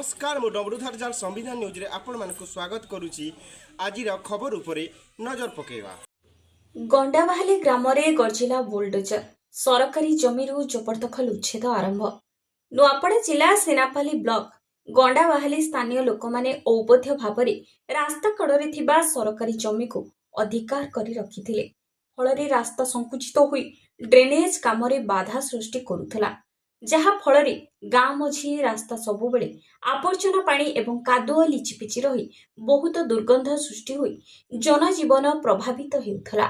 नमस्कार मु डमरुधार जार संविधान न्यूज रे आपण मानक स्वागत करुची। आज खबर उपरे नजर पकेवा। गंडाबाहाली ग्राम रे गर्जिला बुलडोजर सरकारी जमीरु जबरदखल उच्छेद आरंभ। नुआपड़ा जिला सेनापाली ब्लॉक गंडाबाहाली स्थानीय लोक माने औबध्य भावरे रास्ता कड़रे थिबा सरकारी जमी को अधिकार करी रखिथिले। फलरे रास्ता संकुचित होई ड्रेनेज कामरे बाधा सृष्टि करुथला, जहा फलरे गाँ मझी रास्ता सबुबेले आवर्जना पानी एवं कादुआ लिचिपिची रही बहुत दुर्गंध सृष्टि होई जनजीवन प्रभावित हेउथला।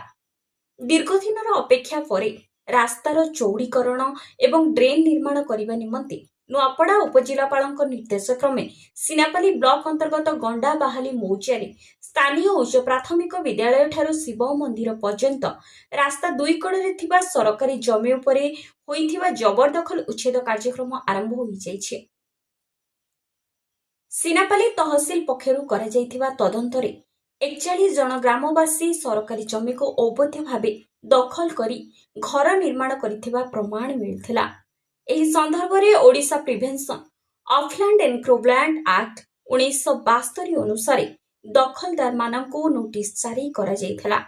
दीर्घदिनर अपेक्षा परे रास्तार चौड़ीकरण एवं ड्रेन निर्माण करने निमंते नुआपड़ा उपजिलापालଙ୍କ निर्देश क्रमे सिनापाली ब्लॉक अंतर्गत गंडाबाहाली मौजारे स्थानीय उच्च प्राथमिक विद्यालय ठारू शिव मंदिर पर्यंत रास्ता दुई कड़े थिबा सरकारी जमी उपरे होइथिबा जबरदखल उच्छेद कार्यक्रम आरंभ होई जाइछे। सिनापाली तहसिल पक्षरु करा जाइथिबा तदंतरे 41 जन ग्रामवासी सरकारी जमी को अवैध भावे दखल करी घर निर्माण करिथिबा प्रमाण मिलथिला। एही संदर्भ रे Odisha prevention of land encroachment act 1972 अनुसार दखलदार माननको नोटिस जारी करा जाइथिला।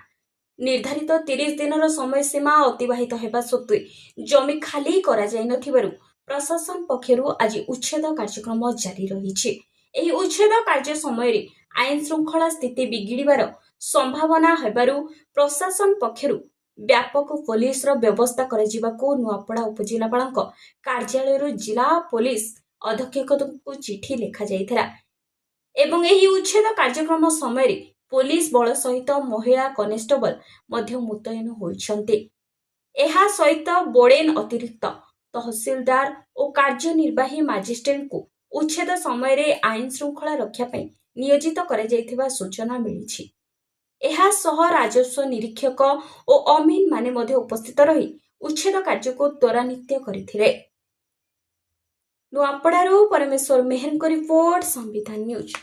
निर्धारित 30 दिनर समय सीमा अतिबाहित हेबा सत्वे जमी खाली करा जाय नथिबारु प्रशासन पक्षरु आज उच्छेद कार्यक्रम जारी रहिछि। एही उच्छेद कार्य समय आईन श्रृंखला स्थिति बिगिड़बार संभावना हेबारु प्रशासन पक्षरु व्यापक पुलिस व्यवस्था कराजिबाकु नुआपड़ा उपजिलापालଙ୍କ कार्यालय जिला पुलिस अधीक्षक को चिठी लिखा जाइथिला एवं एही उच्छेद कार्यक्रम समय पुलिस बल सहित महिला कनेस्टेबल मध्य मुतयन होइछन्ते। एहा सहित बोडेन अतिरिक्त तहसीलदार और कार्यनिर्वाही मजिस्ट्रेट को उच्छेद समय आईन श्रृंखला रक्षा पई नियोजित करा जाइथिबा सूचना मिलिछि। एहा सह राजस्व निरीक्षक और अमीन माने मध्य उपस्थित रही उच्छेद कार्य को त्वरान्वित करथिले। नुआपड़ारू परमेश्वर मेहरको रिपोर्ट संविधान न्यूज।